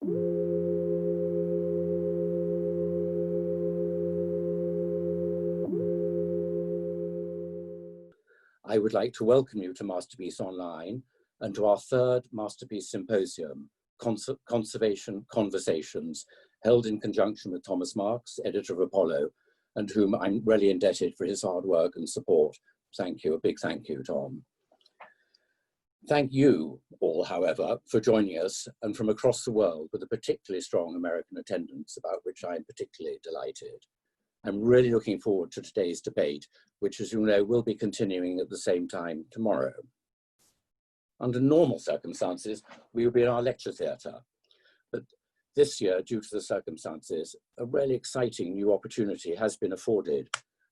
I would like to welcome you to Masterpiece Online and to our third Masterpiece Symposium, Conservation Conversations, held in conjunction with Thomas Marks, editor of Apollo, and whom I'm really indebted for his hard work and support. Thank you, a big thank you, Tom. Thank you all, however, for joining us and from across the world with a particularly strong American attendance, about which I am particularly delighted. I'm really looking forward to today's debate, which, as you know, will be continuing at the same time tomorrow. Under normal circumstances, we would be in our lecture theatre, but this year, due to the circumstances, a really exciting new opportunity has been afforded.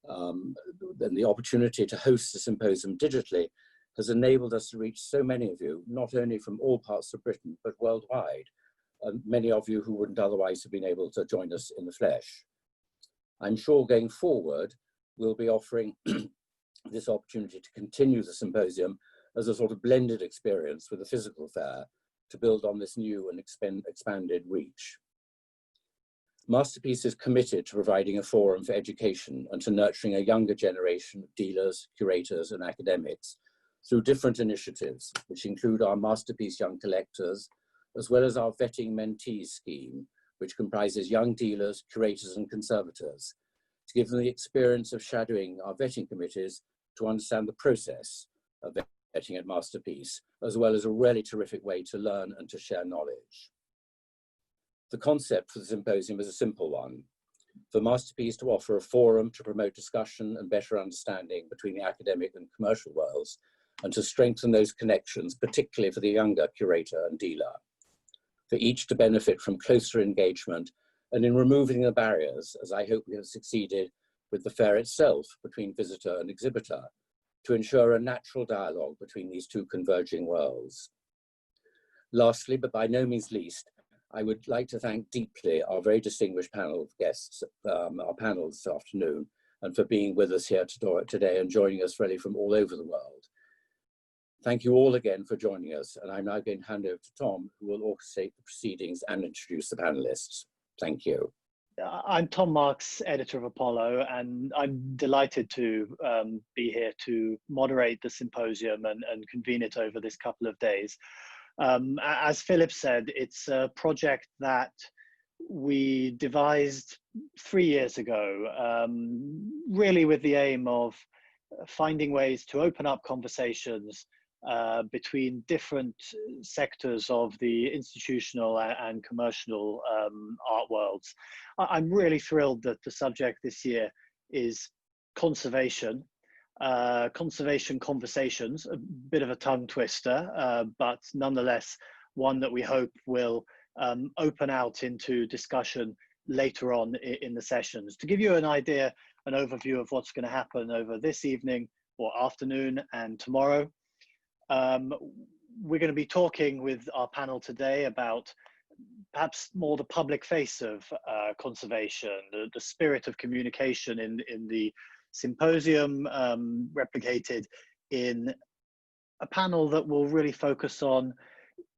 And the opportunity to host the symposium digitally has enabled us to reach so many of you, not only from all parts of Britain, but worldwide, and many of you who wouldn't otherwise have been able to join us in the flesh. I'm sure going forward, we'll be offering this opportunity to continue the symposium as a sort of blended experience with a physical fair to build on this new and expanded reach. Masterpiece is committed to providing a forum for education and to nurturing a younger generation of dealers, curators, and academics through different initiatives, which include our Masterpiece Young Collectors, as well as our Vetting Mentees scheme, which comprises young dealers, curators, and conservators, to give them the experience of shadowing our vetting committees to understand the process of vetting at Masterpiece, as well as a really terrific way to learn and to share knowledge. The concept for the symposium is a simple one: for Masterpiece to offer a forum to promote discussion and better understanding between the academic and commercial worlds, and to strengthen those connections, particularly for the younger curator and dealer. For each to benefit from closer engagement and in removing the barriers, as I hope we have succeeded with the fair itself between visitor and exhibitor, to ensure a natural dialogue between these two converging worlds. Lastly, but by no means least, I would like to thank deeply our very distinguished panel of guests, our panel this afternoon, and for being with us here today and joining us really from all over the world. Thank you all again for joining us, and I'm now going to hand over to Tom, who will orchestrate the proceedings and introduce the panelists. Thank you. I'm Tom Marks, editor of Apollo, and I'm delighted to be here to moderate the symposium and convene it over this couple of days. As Philip said, it's a project that we devised 3 years ago, really with the aim of finding ways to open up conversations between different sectors of the institutional and commercial art worlds. I'm really thrilled that the subject this year is conservation. Conservation conversations, a bit of a tongue twister, but nonetheless one that we hope will open out into discussion later on in the sessions. To give you an idea, an overview of what's going to happen over this evening or afternoon and tomorrow, we're going to be talking with our panel today about perhaps more the public face of conservation, the spirit of communication in the symposium, replicated in a panel that will really focus on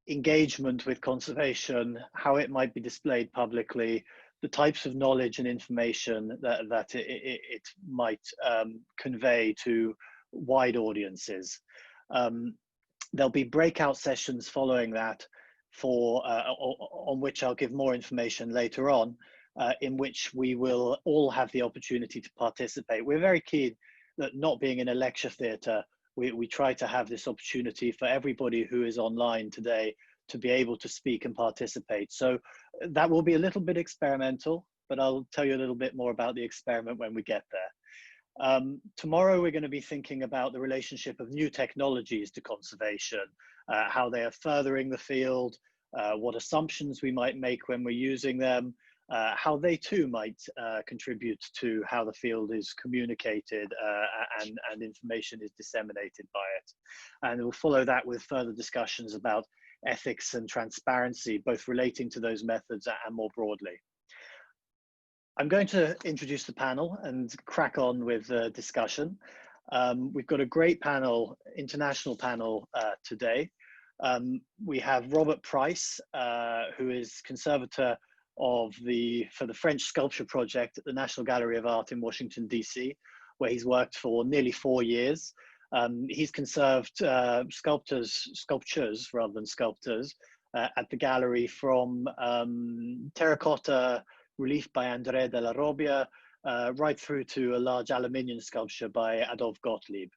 engagement with conservation, how it might be displayed publicly, the types of knowledge and information that it might convey to wide audiences. There'll be breakout sessions following that on which I'll give more information later on, in which we will all have the opportunity to participate. We're very keen that, not being in a lecture theatre, we try to have this opportunity for everybody who is online today to be able to speak and participate. So that will be a little bit experimental, but I'll tell you a little bit more about the experiment when we get there. Tomorrow we're going to be thinking about the relationship of new technologies to conservation, how they are furthering the field, what assumptions we might make when we're using them, how they too might contribute to how the field is communicated and information is disseminated by it. And we'll follow that with further discussions about ethics and transparency, both relating to those methods and more broadly. I'm going to introduce the panel and crack on with the discussion. We've got a great panel, international panel today. We have Robert Price, who is conservator for the French Sculpture Project at the National Gallery of Art in Washington, D.C., where he's worked for nearly 4 years. He's conserved sculptures rather than sculptors at the gallery, from terracotta relief by André de la Robbia right through to a large aluminium sculpture by Adolphe Gottlieb.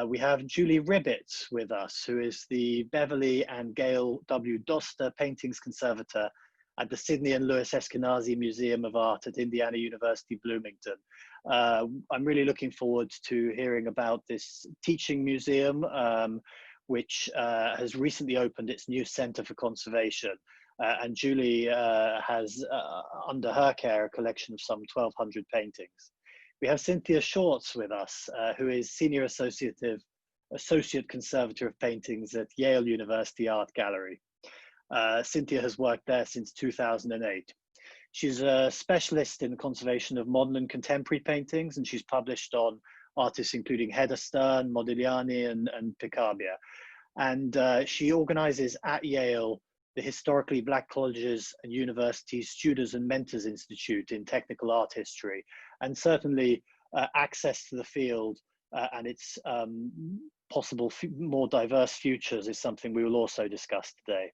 We have Julie Ribits with us, who is the Beverly and Gayl W. Doster paintings conservator at the Sidney and Lois Eskenazi Museum of Art at Indiana University, Bloomington. I'm really looking forward to hearing about this teaching museum, which has recently opened its new Center for Conservation. And Julie has under her care a collection of some 1,200 paintings. We have Cynthia Shorts with us, who is Senior Associate Conservator of Paintings at Yale University Art Gallery. Cynthia has worked there since 2008. She's a specialist in the conservation of modern and contemporary paintings, and she's published on artists including Hedda Stern, Modigliani, and Picabia. And she organizes at Yale the Historically Black Colleges and Universities Students and Mentors Institute in Technical Art History. And certainly access to the field and its possible more diverse futures is something we will also discuss today.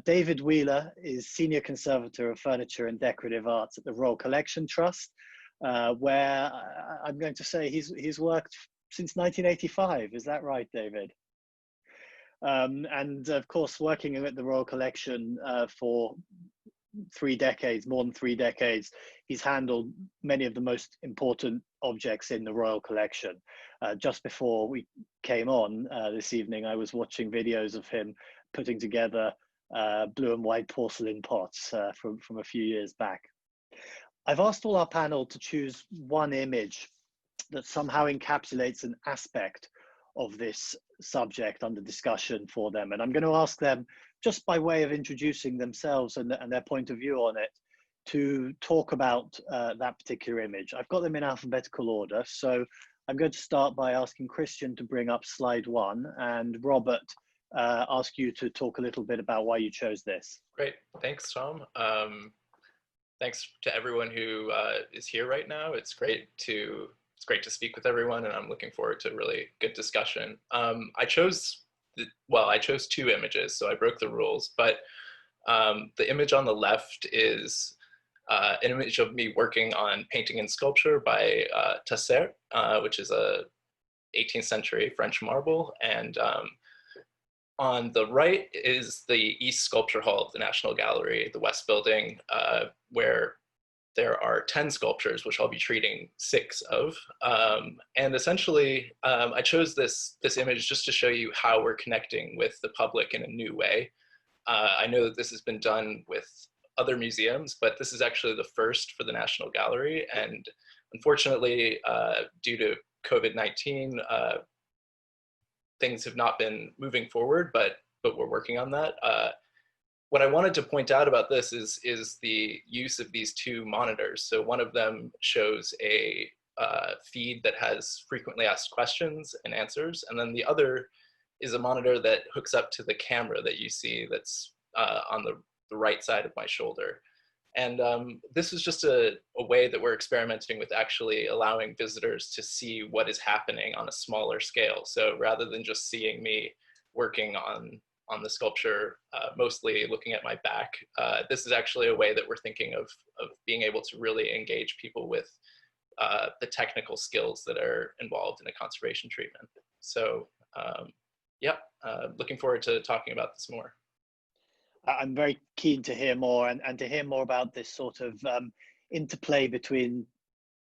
David Wheeler is Senior Conservator of Furniture and Decorative Arts at the Royal Collection Trust, where I'm going to say he's worked since 1985. Is that right, David? And of course, working at the Royal Collection for 3 decades, more than 3 decades, he's handled many of the most important objects in the Royal Collection. Just before we came on this evening, I was watching videos of him putting together blue and white porcelain pots from a few years back. I've asked all our panel to choose one image that somehow encapsulates an aspect of this subject under discussion for them. And I'm going to ask them, just by way of introducing themselves and their point of view on it, to talk about that particular image. I've got them in alphabetical order. So I'm going to start by asking Christian to bring up slide 1, and Robert, ask you to talk a little bit about why you chose this. Great, thanks, Tom. Thanks to everyone who is here right now. It's great to speak with everyone, and I'm looking forward to a really good discussion. I chose 2 images, so I broke the rules, but the image on the left is an image of me working on painting and sculpture by Doster, which is a 18th century French marble, and on the right is the East Sculpture Hall of the National Gallery, the West Building, where there are 10 sculptures, which I'll be treating 6 of. And essentially, I chose this image just to show you how we're connecting with the public in a new way. I know that this has been done with other museums, but this is actually the first for the National Gallery. And unfortunately, due to COVID-19, things have not been moving forward, but we're working on that. What I wanted to point out about this is the use of these 2 monitors. So one of them shows a feed that has frequently asked questions and answers, and then the other is a monitor that hooks up to the camera that you see that's on the right side of my shoulder. And this is just a way that we're experimenting with actually allowing visitors to see what is happening on a smaller scale. So rather than just seeing me working on the sculpture, mostly looking at my back, this is actually a way that we're thinking of being able to really engage people with the technical skills that are involved in a conservation treatment. So looking forward to talking about this more. I'm very keen to hear more and to hear more about this sort of interplay between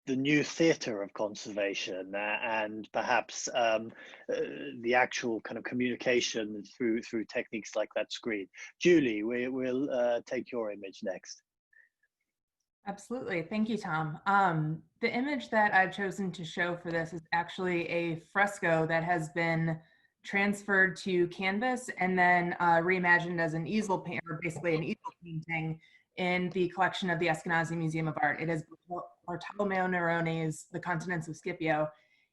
the new theatre of conservation and perhaps the actual kind of communication through techniques like that screen. Julie, we'll take your image next. Absolutely. Thank you, Tom. The image that I've chosen to show for this is actually a fresco that has been transferred to canvas and then reimagined as an easel paint, or basically an easel painting, in the collection of the Eskenazi Museum of Art. It is Bartolomeo Nerone's The Continents of Scipio.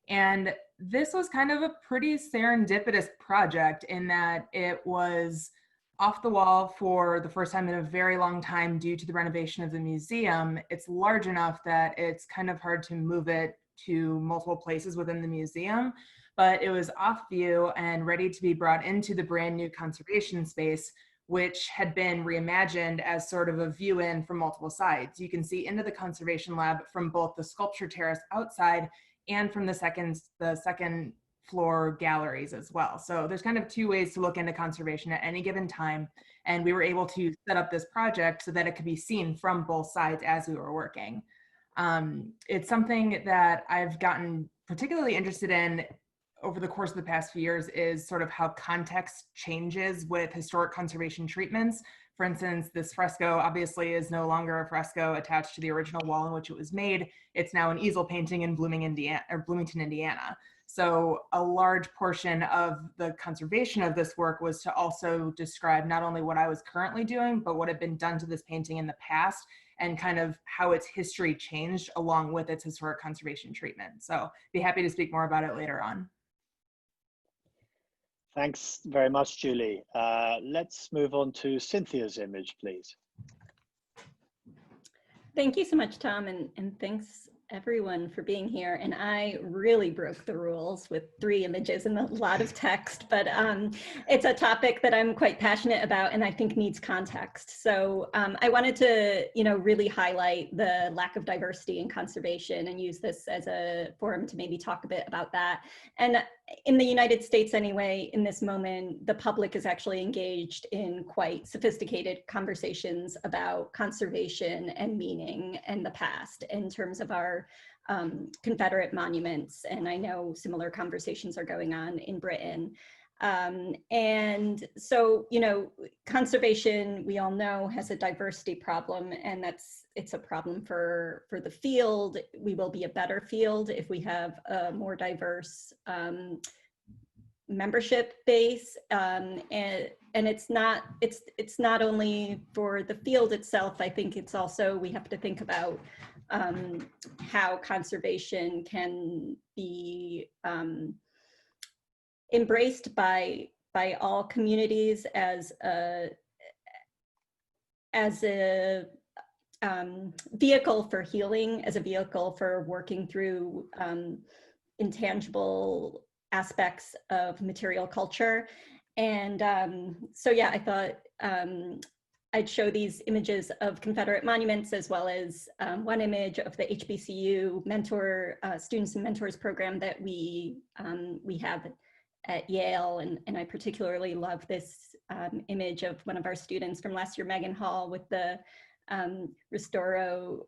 And this was kind of a pretty serendipitous project in that it was off the wall for the first time in a very long time due to the renovation of the museum. It's large enough that it's kind of hard to move it to multiple places within the museum, but it was off view and ready to be brought into the brand new conservation space, which had been reimagined as sort of a view in from multiple sides. You can see into the conservation lab from both the sculpture terrace outside and from the second floor galleries as well. So there's kind of two ways to look into conservation at any given time. And we were able to set up this project so that it could be seen from both sides as we were working. It's something that I've gotten particularly interested in over the course of the past few years is sort of how context changes with historic conservation treatments. For instance, this fresco obviously is no longer a fresco attached to the original wall in which it was made. It's now an easel painting in Bloomington, Indiana. So a large portion of the conservation of this work was to also describe not only what I was currently doing, but what had been done to this painting in the past and kind of how its history changed along with its historic conservation treatment. So be happy to speak more about it later on. Thanks very much, Julie. Let's move on to Cynthia's image, please. Thank you so much, Tom, and thanks everyone for being here. And I really broke the rules with 3 images and a lot of text, but it's a topic that I'm quite passionate about and I think needs context. So I wanted to, really highlight the lack of diversity in conservation and use this as a forum to maybe talk a bit about that. And in the United States anyway, in this moment, the public is actually engaged in quite sophisticated conversations about conservation and meaning and the past in terms of our Confederate monuments. And I know similar conversations are going on in Britain. And so, conservation, we all know, has a diversity problem, and it's a problem for the field. We will be a better field if we have a more diverse membership base, and it's not only for the field itself. I think it's also, we have to think about how conservation can be embraced by all communities as a vehicle for healing, as a vehicle for working through intangible aspects of material culture. And so yeah, I thought I'd show these images of Confederate monuments, as well as one image of the HBCU mentor students and mentors program that we have at Yale. And I particularly love this image of one of our students from last year, Megan Hall, with the Restoro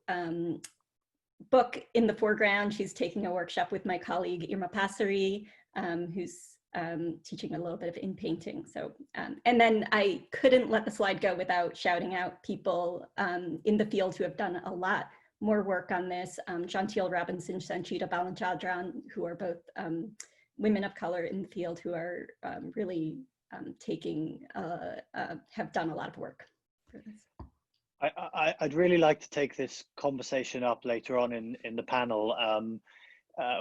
book in the foreground. She's taking a workshop with my colleague Irma Passeri, who's teaching a little bit of in painting. So, and then I couldn't let the slide go without shouting out people in the field who have done a lot more work on this. Jantil Robinson, Sanchita Balanchadran, who are both women of color in the field who are really have done a lot of work for this. I'd really like to take this conversation up later on in the panel.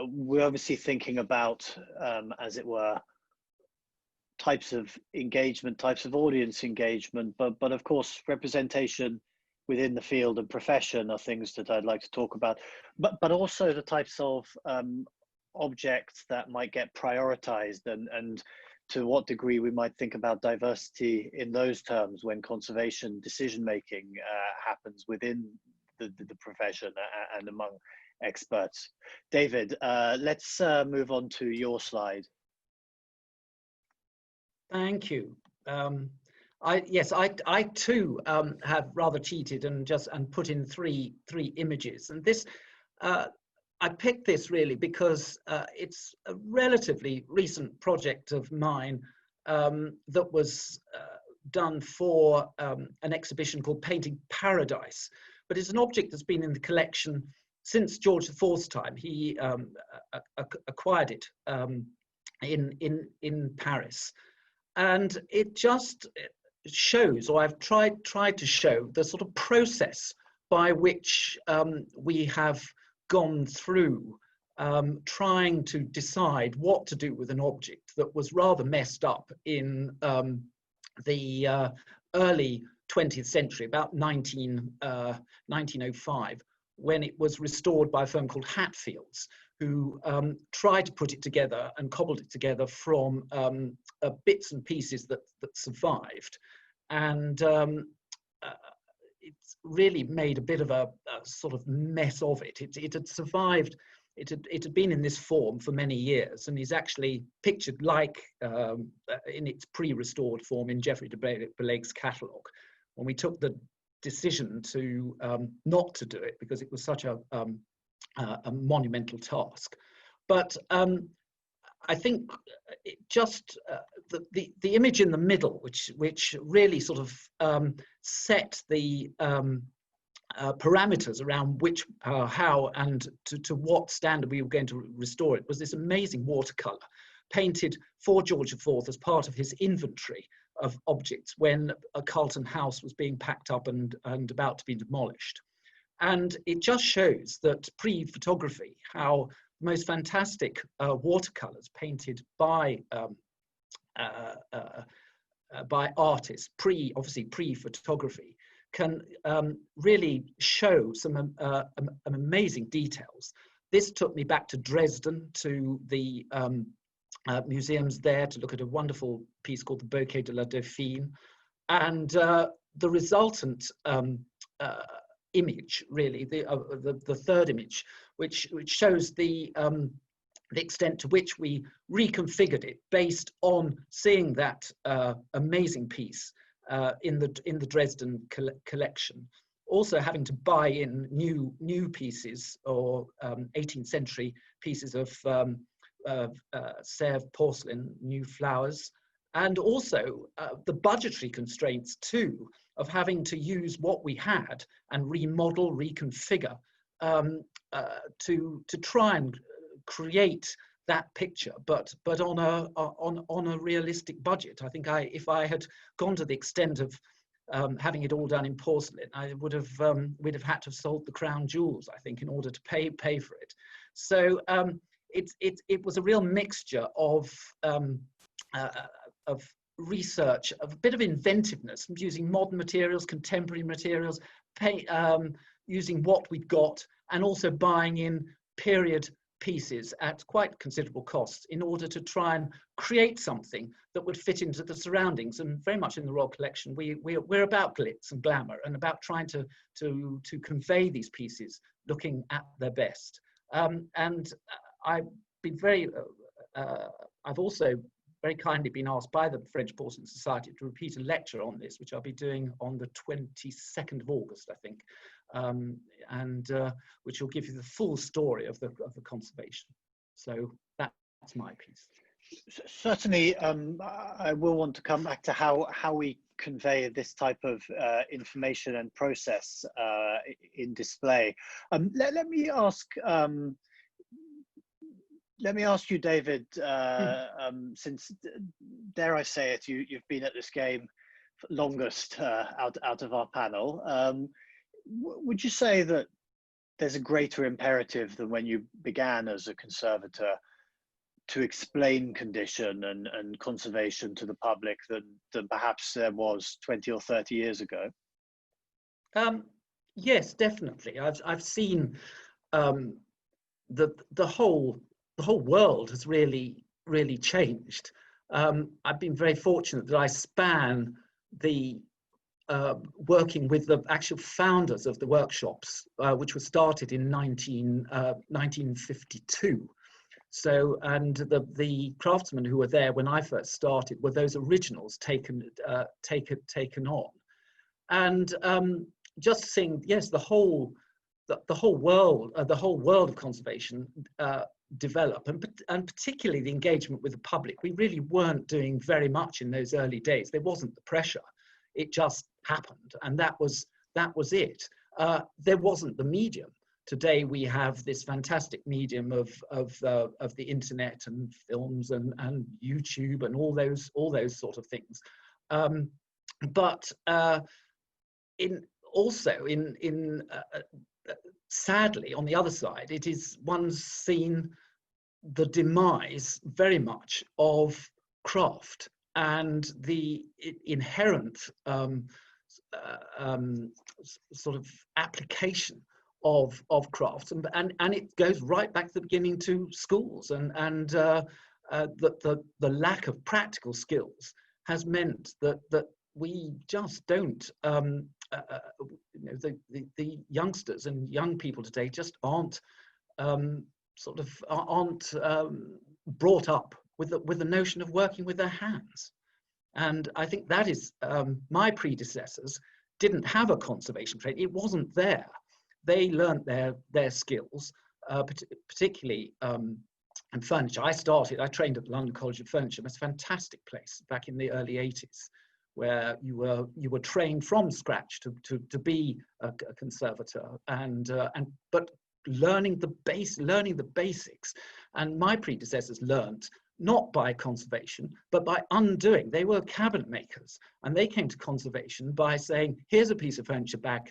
We're obviously thinking about, as it were, types of engagement, types of audience engagement, but of course, representation within the field and profession are things that I'd like to talk about, but also the types of objects that might get prioritized, and to what degree we might think about diversity in those terms when conservation decision-making happens within the profession and among experts. David, let's move on to your slide. Thank you. I too have rather cheated and put in three images, and this I picked this really because it's a relatively recent project of mine that was done for an exhibition called Painting Paradise, but it's an object that's been in the collection since George IV's time. He acquired it in Paris, and it just shows, or I've tried to show, the sort of process by which we have gone through trying to decide what to do with an object that was rather messed up in the early 20th century, about 1905, when it was restored by a firm called Hatfields, who tried to put it together and cobbled it together from bits and pieces that survived. And it's really made a bit of a sort of mess of it. It had survived, it had been in this form for many years, and is actually pictured like in its pre-restored form in Geoffrey de Belaigue's catalogue, when we took the decision to not to do it because it was such a monumental task. But I think it just the image in the middle, which really sort of set the parameters around which, how, and to what standard we were going to restore it, was this amazing watercolor painted for George IV as part of his inventory of objects when a Carlton house was being packed up and about to be demolished. And it just shows that pre-photography, how the most fantastic watercolors painted by artists, obviously pre-photography, can really show some amazing details. This took me back to Dresden, to the museums there, to look at a wonderful piece called the Bouquet de la Dauphine, and the resultant image, really, the third image, which shows the extent to which we reconfigured it based on seeing that amazing piece in the Dresden collection. Also having to buy in new pieces, or 18th century pieces of Sèvres porcelain, new flowers, and also the budgetary constraints too, of having to use what we had and remodel, reconfigure to try and create that picture, but on a realistic budget. I think if I had gone to the extent of having it all done in porcelain, I would have we'd have had to have sold the crown jewels, I think, in order to pay for it. So it was a real mixture of research, of a bit of inventiveness, using modern materials, contemporary materials, using what we've got, and also buying in period pieces at quite considerable costs in order to try and create something that would fit into the surroundings. And very much in the Royal Collection, we're about glitz and glamour, and about trying to convey these pieces looking at their best. And I've been I've also very kindly been asked by the French Porcelain Society to repeat a lecture on this, which I'll be doing on the 22nd of August, I think, and which will give you the full story of the conservation. So that's my piece. Certainly, I will want to come back to how we convey this type of information and process in display. Let me ask you, David, since, dare I say it, you've been at this game longest out of our panel. Would you say that there's a greater imperative than when you began as a conservator to explain condition and conservation to the public than perhaps there was 20 or 30 years ago? Yes, definitely. I've seen the whole world has really changed. I've been very fortunate that I span the working with the actual founders of the workshops, which were started in 1952. So, and the craftsmen who were there when I first started were those originals taken on, and just seeing, yes, the whole world of conservation develop, and particularly the engagement with the public. We really weren't doing very much in those early days. There wasn't the pressure. It just happened, and that was it. There wasn't the medium. Today we have this fantastic medium of the internet and films and YouTube and all those sort of things. But sadly, on the other side, one's seen the demise very much of craft and the inherent sort of application of crafts, and it goes right back to the beginning to schools, and the lack of practical skills has meant that we just don't, the youngsters and young people today just aren't brought up with the notion of working with their hands. And I think that is, my predecessors didn't have a conservation training. It wasn't there. They learned their skills, particularly in furniture. I trained at the London College of Furniture. It's a fantastic place back in the early 80s, where you were trained from scratch to be a conservator, but learning the basics. And my predecessors learned not by conservation, but by undoing. They were cabinet makers, and they came to conservation by saying, here's a piece of furniture bad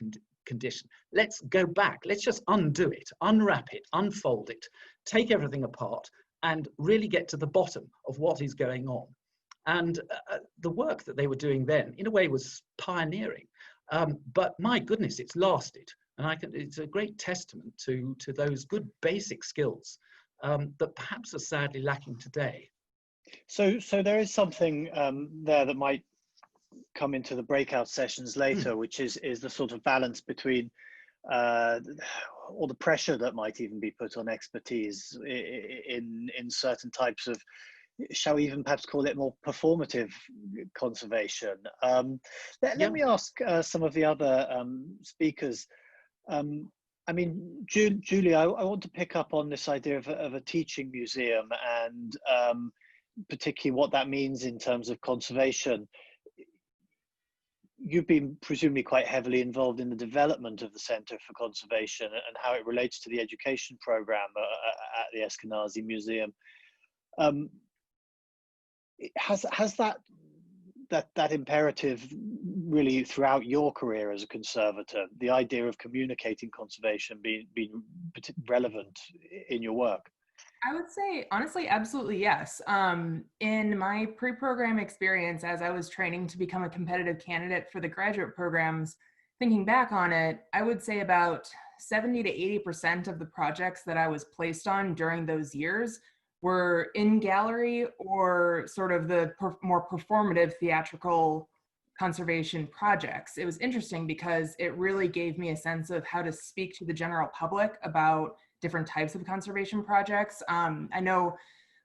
condition. Let's go back. Let's just undo it, unwrap it, unfold it, take everything apart, and really get to the bottom of what is going on. And the work that they were doing then, in a way, was pioneering. But my goodness, it's lasted. And it's a great testament to those good basic skills that perhaps are sadly lacking today. So there is something there that might come into the breakout sessions later, which is the sort of balance between all the pressure that might even be put on expertise in certain types of, shall we even perhaps call it more performative conservation. Let me ask some of the other speakers. I mean, Julie, I want to pick up on this idea of a teaching museum, and particularly what that means in terms of conservation. You've been presumably quite heavily involved in the development of the Centre for Conservation and how it relates to the education program at the Eskenazi Museum. Has that imperative really throughout your career as a conservator, the idea of communicating conservation, been relevant in your work? I would say, honestly, absolutely yes. In my pre-program experience, as I was training to become a competitive candidate for the graduate programs, thinking back on it, I would say about 70 to 80% of the projects that I was placed on during those years were in gallery or sort of the more performative theatrical conservation projects. It was interesting because it really gave me a sense of how to speak to the general public about different types of conservation projects. I know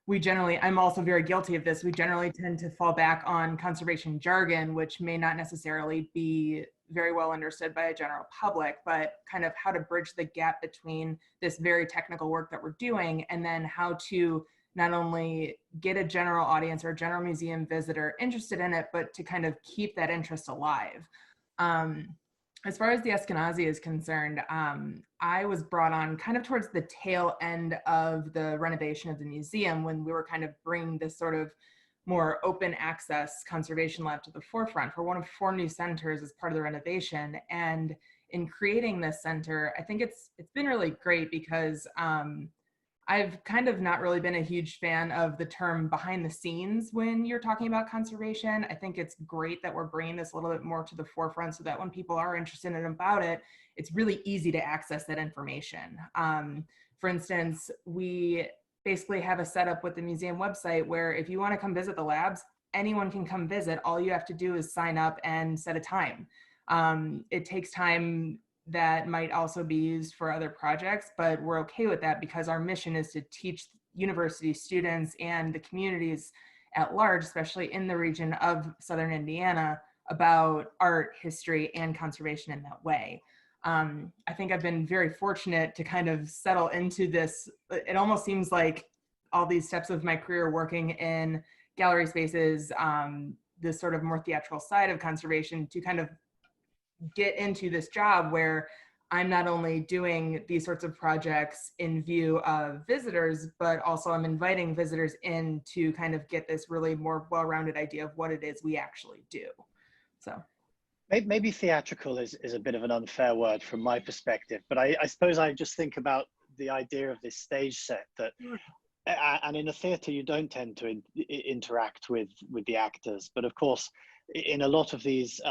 I'm also very guilty of this, we generally tend to fall back on conservation jargon, which may not necessarily be very well understood by a general public, but kind of how to bridge the gap between this very technical work that we're doing and then how to not only get a general audience or a general museum visitor interested in it, but to kind of keep that interest alive. As far as the Eskenazi is concerned, I was brought on kind of towards the tail end of the renovation of the museum when we were kind of bringing this sort of more open access conservation lab to the forefront for one of 4 new centers as part of the renovation. And in creating this center, I think it's been really great because I've kind of not really been a huge fan of the term behind the scenes when you're talking about conservation. I think it's great that we're bringing this a little bit more to the forefront so that when people are interested in about it, it's really easy to access that information. For instance, we basically have a setup with the museum website where if you want to come visit the labs, anyone can come visit. All you have to do is sign up and set a time. It takes time that might also be used for other projects, but we're okay with that because our mission is to teach university students and the communities at large, especially in the region of Southern Indiana, about art, history, and conservation in that way. I think I've been very fortunate to kind of settle into this. It almost seems like all these steps of my career working in gallery spaces, this sort of more theatrical side of conservation, to kind of get into this job where I'm not only doing these sorts of projects in view of visitors, but also I'm inviting visitors in to kind of get this really more well-rounded idea of what it is we actually do. So. Maybe theatrical is a bit of an unfair word from my perspective, but I suppose I just think about the idea of this stage set that, and in a theatre you don't tend to interact with the actors, but of course in a lot of these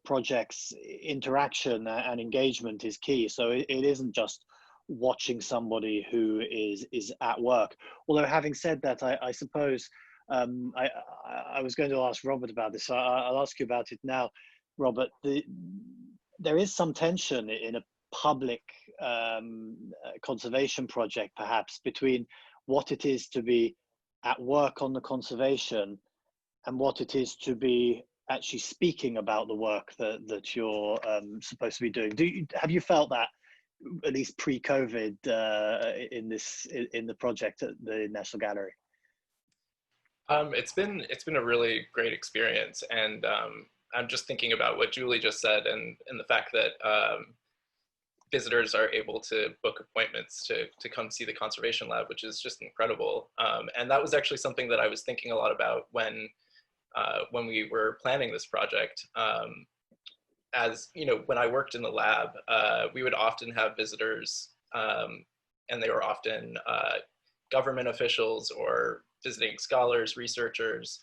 projects, interaction and engagement is key. So it isn't just watching somebody who is at work. Although having said that, I suppose I was going to ask Robert about this, so I'll ask you about it now. Robert, there is some tension in a public conservation project, perhaps, between what it is to be at work on the conservation and what it is to be actually speaking about the work that you're supposed to be doing. Have you felt that, at least pre-COVID, in the project at the National Gallery? It's been a really great experience, and I'm just thinking about what Julie just said, and the fact that visitors are able to book appointments to come see the conservation lab, which is just incredible. And that was actually something that I was thinking a lot about when we were planning this project. As you know, when I worked in the lab, we would often have visitors, and they were often government officials or visiting scholars, researchers.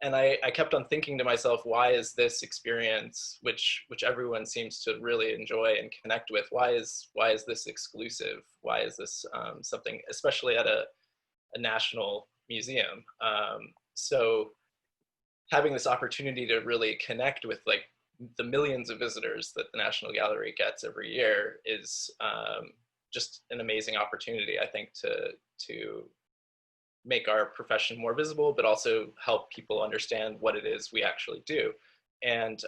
And I kept on thinking to myself, why is this experience, which everyone seems to really enjoy and connect with, why is this exclusive? Why is this something, especially at a national museum? So having this opportunity to really connect with like the millions of visitors that the National Gallery gets every year is just an amazing opportunity, I think, to make our profession more visible, but also help people understand what it is we actually do. And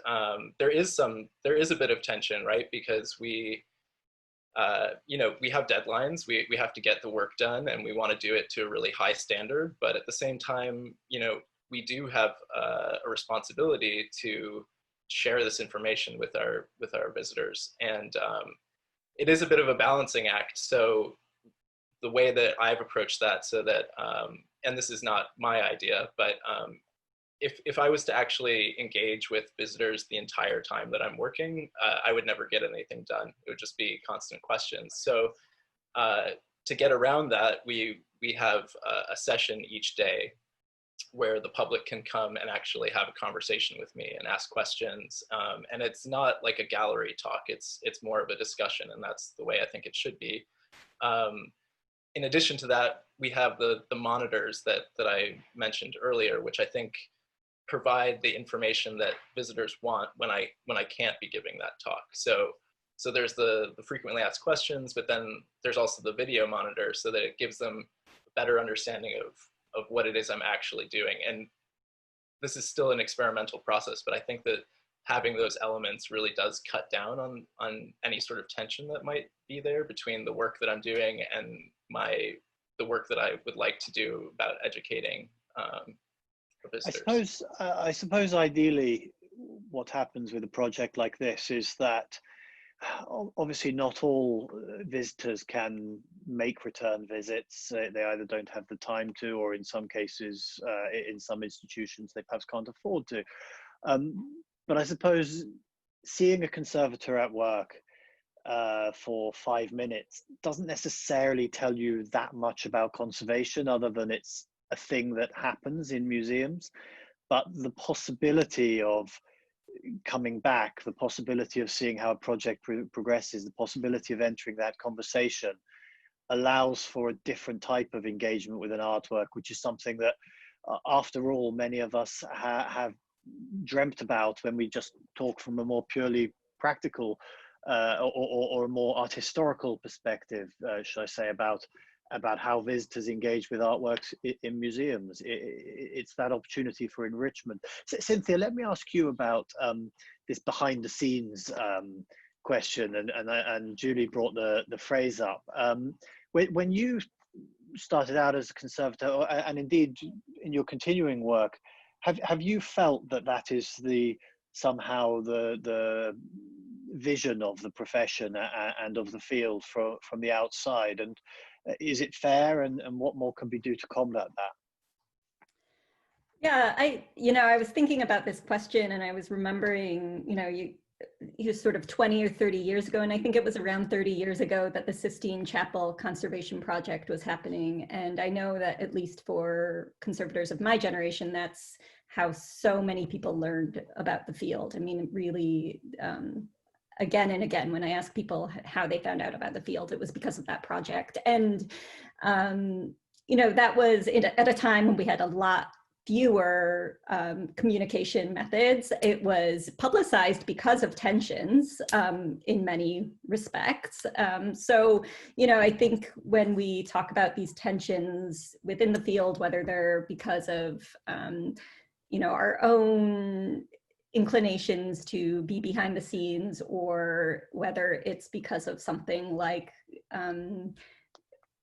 there is a bit of tension, right? Because we have deadlines, we have to get the work done, and we want to do it to a really high standard. But at the same time, we do have a responsibility to share this information with our visitors. And it is a bit of a balancing act. So the way that I've approached that, so that, and this is not my idea, but if I was to actually engage with visitors the entire time that I'm working, I would never get anything done. It would just be constant questions. So to get around that, we have a session each day where the public can come and actually have a conversation with me and ask questions. And it's not like a gallery talk, it's more of a discussion, and that's the way I think it should be. In addition to that, we have the monitors that I mentioned earlier, which I think provide the information that visitors want when I can't be giving that talk. So there's the frequently asked questions, but then there's also the video monitor, so that it gives them a better understanding of what it is I'm actually doing. And this is still an experimental process, but I think that having those elements really does cut down on any sort of tension that might be there between the work that I'm doing and the work that I would like to do about educating visitors. I suppose ideally what happens with a project like this is that obviously not all visitors can make return visits. They either don't have the time to, or in some cases, in some institutions, they perhaps can't afford to. But I suppose seeing a conservator at work for 5 minutes doesn't necessarily tell you that much about conservation, other than it's a thing that happens in museums. But the possibility of coming back, the possibility of seeing how a project progresses, the possibility of entering that conversation allows for a different type of engagement with an artwork, which is something that, after all, many of us have dreamt about when we just talk from a more purely practical or a more art historical perspective, should I say, about how visitors engage with artworks in museums. It's that opportunity for enrichment. Cynthia, let me ask you about this behind the scenes question, and Julie brought the phrase up. When you started out as a conservator, and indeed in your continuing work, have you felt that is somehow the vision of the profession and of the field from the outside? And is it fair, and what more can we do to combat that? Yeah, I was thinking about this question, and I was remembering, you sort of 20 or 30 years ago, and I think it was around 30 years ago that the Sistine Chapel Conservation Project was happening. And I know that at least for conservators of my generation, that's how so many people learned about the field. I mean, really, again and again, when I ask people how they found out about the field, it was because of that project. And, that was at a time when we had a lot fewer communication methods. It was publicized because of tensions in many respects. So, I think when we talk about these tensions within the field, whether they're because of, our own inclinations to be behind the scenes, or whether it's because of something like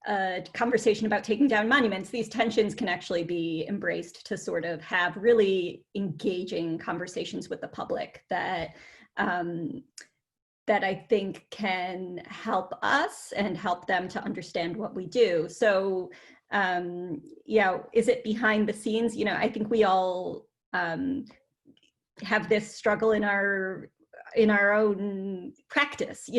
a conversation about taking down monuments, these tensions can actually be embraced to sort of have really engaging conversations with the public that that I think can help us and help them to understand what we do. So, is it behind the scenes? I think we all have this struggle in our own practice,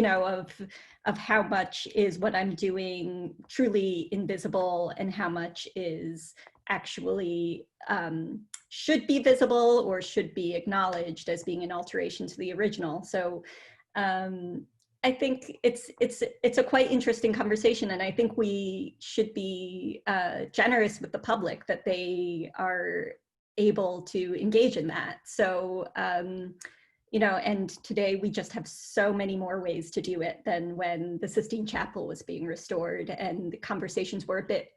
of how much is what I'm doing truly invisible and how much is actually should be visible or should be acknowledged as being an alteration to the original. So I think it's a quite interesting conversation, and I think we should be generous with the public that they are able to engage in that. So, and today we just have so many more ways to do it than when the Sistine Chapel was being restored, and the conversations were a bit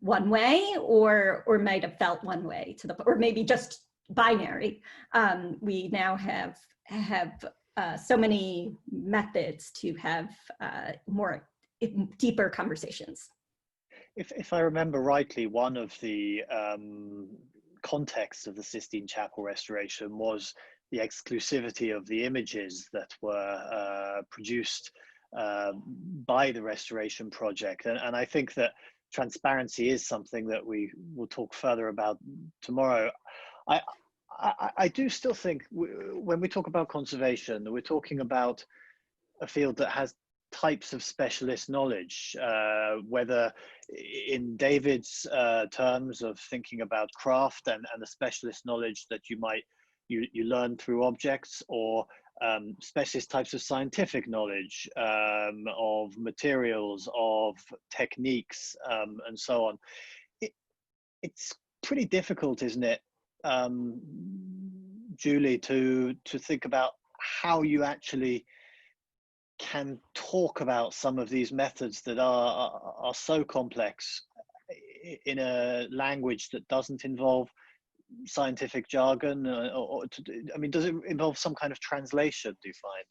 one way, or might have felt one way or maybe just binary. We now have so many methods to have more deeper conversations. If I remember rightly, one of the contexts of the Sistine Chapel restoration was the exclusivity of the images that were produced by the restoration project. And I think that transparency is something that we will talk further about tomorrow. I do still think when we talk about conservation, we're talking about a field that has types of specialist knowledge, whether in David's terms of thinking about craft and the specialist knowledge that you learn through objects, or specialist types of scientific knowledge, of materials, of techniques, and so on. It's pretty difficult, isn't it, Julie, to think about how you actually can talk about some of these methods that are so complex in a language that doesn't involve scientific jargon, does it involve some kind of translation, do you find?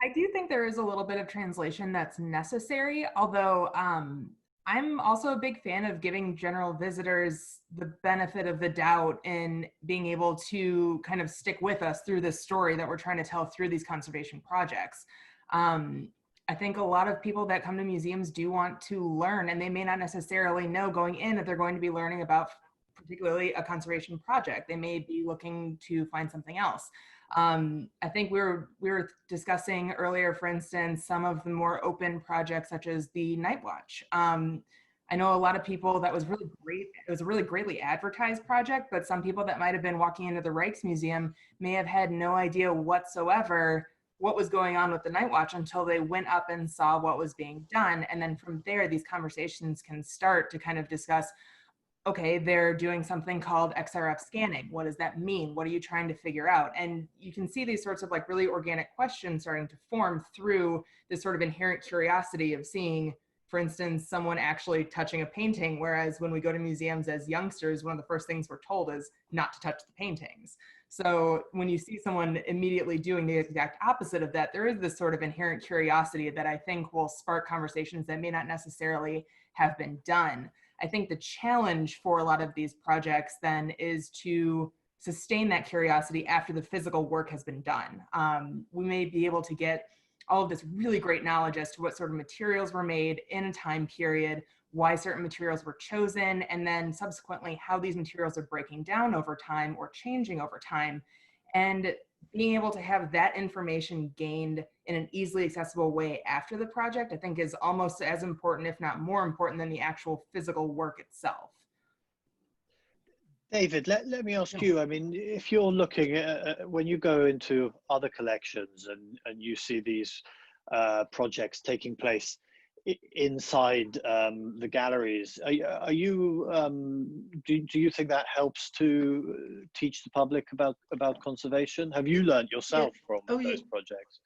I do think there is a little bit of translation that's necessary, although I'm also a big fan of giving general visitors the benefit of the doubt in being able to kind of stick with us through this story that we're trying to tell through these conservation projects. I think a lot of people that come to museums do want to learn, and they may not necessarily know going in that they're going to be learning about particularly a conservation project. They may be looking to find something else. I think we were discussing earlier, for instance, some of the more open projects such as the Night Watch. I know a lot of people that was really great. It was a really greatly advertised project, but some people that might have been walking into the Rijksmuseum may have had no idea whatsoever what was going on with the Night Watch until they went up and saw what was being done. And then from there, these conversations can start to kind of discuss, okay, they're doing something called Xrf Scanning. What does that mean? What are you trying to figure out? And you can see these sorts of like really organic questions starting to form through this sort of inherent curiosity of seeing, for instance, someone actually touching a painting, whereas when we go to museums as youngsters, one of the first things we're told is not to touch the paintings. So when you see someone immediately doing the exact opposite of that, there is this sort of inherent curiosity that I think will spark conversations that may not necessarily have been done. I think the challenge for a lot of these projects then is to sustain that curiosity after the physical work has been done. We may be able to get all of this really great knowledge as to what sort of materials were made in a time period, why certain materials were chosen, and then subsequently how these materials are breaking down over time or changing over time. And being able to have that information gained in an easily accessible way after the project, I think is almost as important, if not more important, than the actual physical work itself. David, let me ask you, I mean, if you're looking at, when you go into other collections and you see these projects taking place inside the galleries, are you do you think that helps to teach the public about conservation? Have you learned yourself from those projects?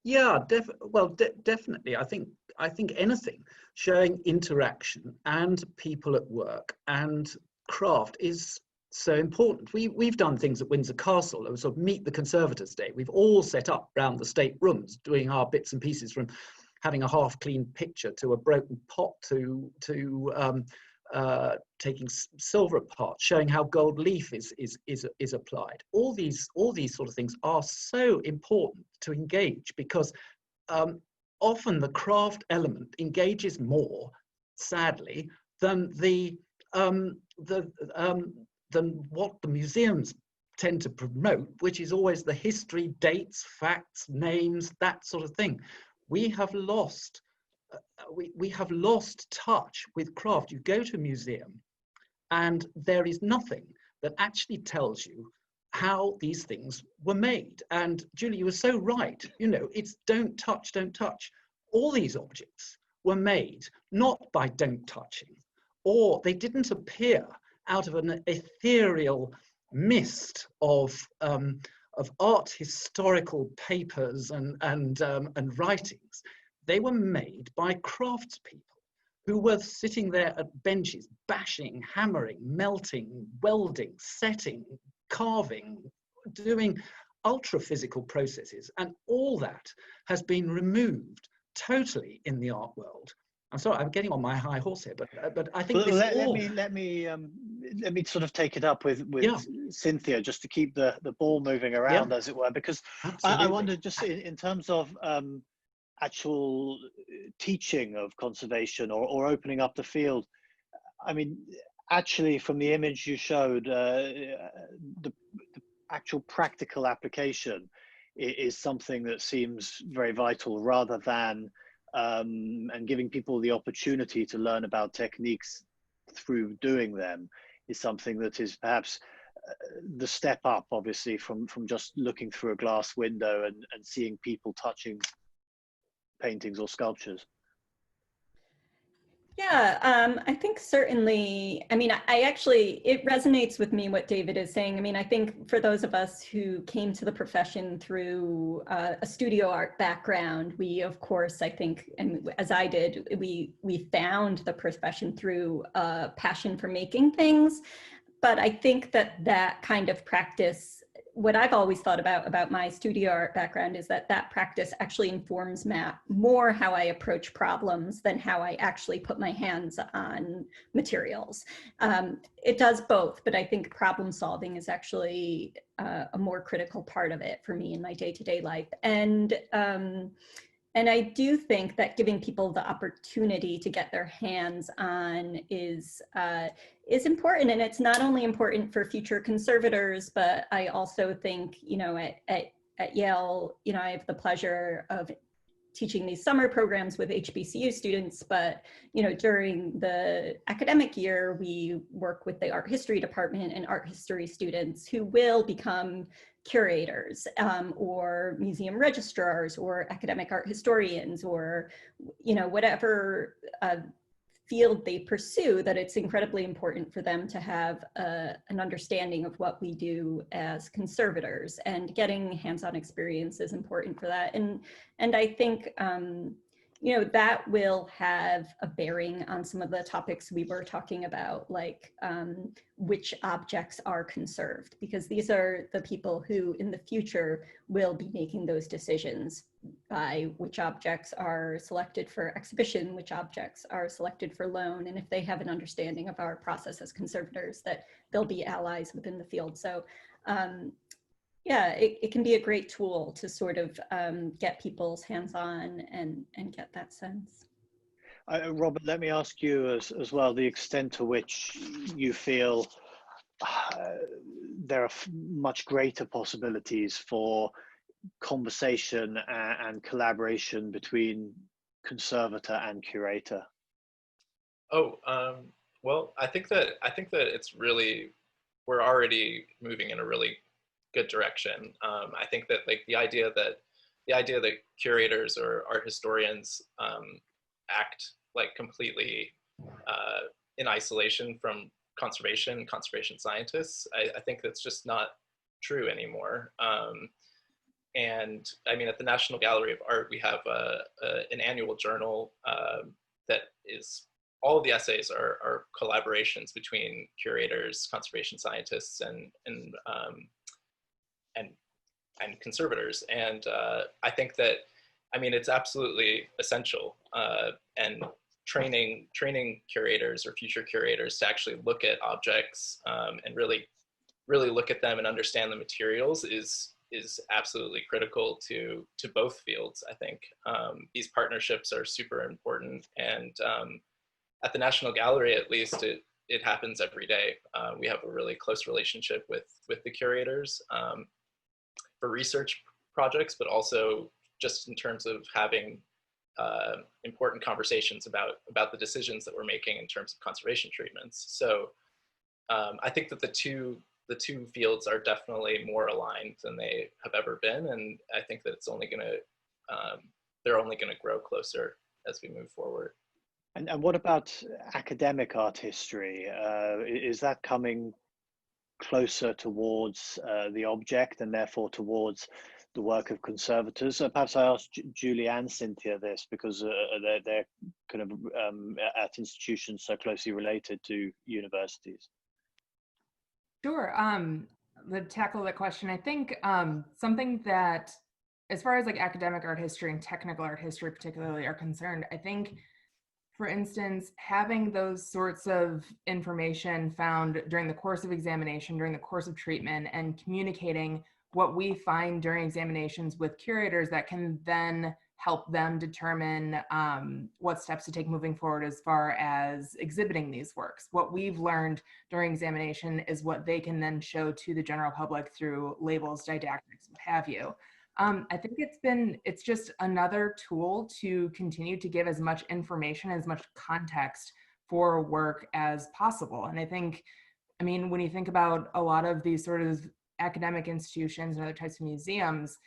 Yeah, definitely. I think anything showing interaction and people at work and craft is so important. We've done things at Windsor Castle, it was sort of Meet the Conservators Day. We've all set up round the state rooms doing our bits and pieces, from having a half-clean picture to a broken pot to taking silver apart, showing how gold leaf is applied. All these sort of things are so important to engage, because often the craft element engages more, sadly, than than what the museums tend to promote, which is always the history, dates, facts, names, that sort of thing. We have lost touch with craft. You go to a museum and there is nothing that actually tells you how these things were made. And Julie, you were so right. You know, it's don't touch, don't touch. All these objects were made not by don't touching, or they didn't appear out of an ethereal mist of art historical papers and writings. They were made by craftspeople who were sitting there at benches, bashing, hammering, melting, welding, setting, carving, doing ultra-physical processes. And all that has been removed totally in the art world. I'm sorry, I'm getting on my high horse here, but I think let me sort of take it up with Cynthia, just to keep the ball moving around, as it were, because I wonder, just in terms of actual teaching of conservation or opening up the field. I mean, actually, from the image you showed, the actual practical application is something that seems very vital, rather than and giving people the opportunity to learn about techniques through doing them is something that is perhaps the step up, obviously, from just looking through a glass window and seeing people touching paintings or sculptures. Yeah, I think certainly, I mean, it resonates with me what David is saying. I mean, I think for those of us who came to the profession through a studio art background, we, of course, I think, and as I did, we found the profession through a passion for making things. But I think that kind of practice, what I've always thought about my studio art background is that practice actually informs more how I approach problems than how I actually put my hands on materials. It does both, but I think problem solving is actually a more critical part of it for me in my day-to-day life. And I do think that giving people the opportunity to get their hands on is important. And it's not only important for future conservators, but I also think, you know, at Yale, you know, I have the pleasure of teaching these summer programs with HBCU students, but, you know, during the academic year, we work with the art history department and art history students who will become curators or museum registrars or academic art historians, or, you know, whatever field they pursue, that it's incredibly important for them to have an understanding of what we do as conservators, and getting hands-on experience is important for that. And I think, you know, that will have a bearing on some of the topics we were talking about, like which objects are conserved, because these are the people who in the future will be making those decisions by which objects are selected for exhibition, which objects are selected for loan, and if they have an understanding of our process as conservators, that they'll be allies within the field. So yeah, it can be a great tool to sort of get people's hands on and get that sense. Robert, let me ask you as well, the extent to which you feel there are much greater possibilities for conversation and collaboration between conservator and curator. Oh, well, I think that it's really, we're already moving in a really good direction. I think that like the idea that curators or art historians act like completely in isolation from conservation scientists, I think that's just not true anymore. And I mean, at the National Gallery of Art, we have an annual journal that is, all of the essays are collaborations between curators, conservation scientists, and conservators. And I think that, I mean, it's absolutely essential, and training curators or future curators to actually look at objects and really look at them and understand the materials is absolutely critical to both fields. I think these partnerships are super important, and at the National Gallery, at least, it happens every day. We have a really close relationship with the curators for research projects, but also just in terms of having important conversations about the decisions that we're making in terms of conservation treatments. So I think that the two fields are definitely more aligned than they have ever been, and I think that it's only going to they're only going to grow closer as we move forward. And what about academic art history? Is that coming closer towards the object and therefore towards the work of conservators? Perhaps I asked Julie and Cynthia this because they're kind of at institutions so closely related to universities. Sure. To tackle that question, I think something that, as far as like academic art history and technical art history particularly are concerned, I think, for instance, having those sorts of information found during the course of examination, during the course of treatment, and communicating what we find during examinations with curators that can then help them determine what steps to take moving forward as far as exhibiting these works. What we've learned during examination is what they can then show to the general public through labels, didactics, what have you. I think it's just another tool to continue to give as much information, as much context for work as possible. And I think, I mean, when you think about a lot of these sort of academic institutions and other types of museums,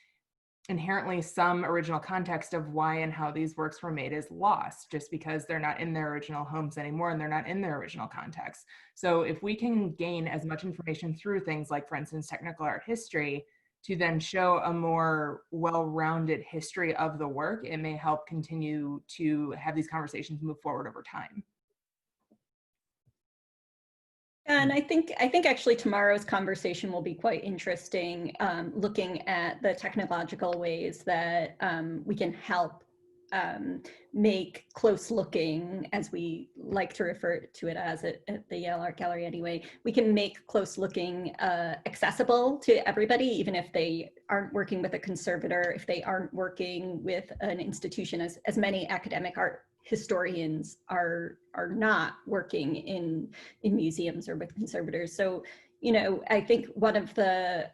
inherently some original context of why and how these works were made is lost just because they're not in their original homes anymore and they're not in their original context. So if we can gain as much information through things like, for instance, technical art history, to then show a more well-rounded history of the work, it may help continue to have these conversations move forward over time. And I think actually tomorrow's conversation will be quite interesting, looking at the technological ways that we can help make close looking, as we like to refer to it as at the Yale Art Gallery anyway, we can make close looking accessible to everybody, even if they aren't working with a conservator, if they aren't working with an institution, as many academic art historians are not working in museums or with conservators. So, you know, I think one of the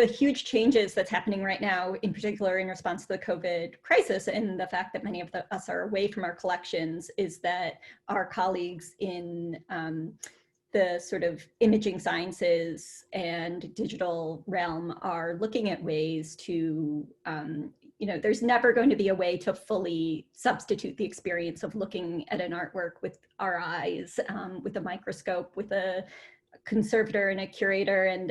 huge changes that's happening right now, in particular in response to the COVID crisis and the fact that many of us are away from our collections, is that our colleagues in the sort of imaging sciences and digital realm are looking at ways to, you know, there's never going to be a way to fully substitute the experience of looking at an artwork with our eyes, with a microscope, with a conservator and a curator and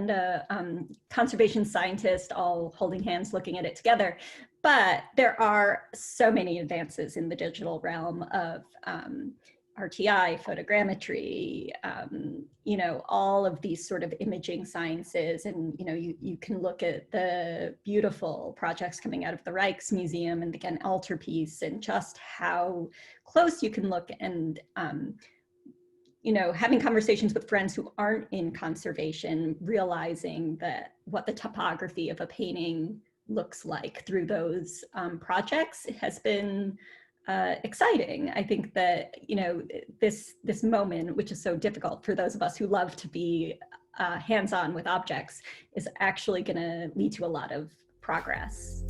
a conservation scientist all holding hands looking at it together. But there are so many advances in the digital realm of RTI, photogrammetry, you know, all of these sort of imaging sciences. And, you know, you can look at the beautiful projects coming out of the Rijksmuseum and again, Altarpiece, and just how close you can look. And you know, having conversations with friends who aren't in conservation, realizing that what the topography of a painting looks like through those projects has been exciting. I think that, you know, this moment, which is so difficult for those of us who love to be hands-on with objects, is actually going to lead to a lot of progress.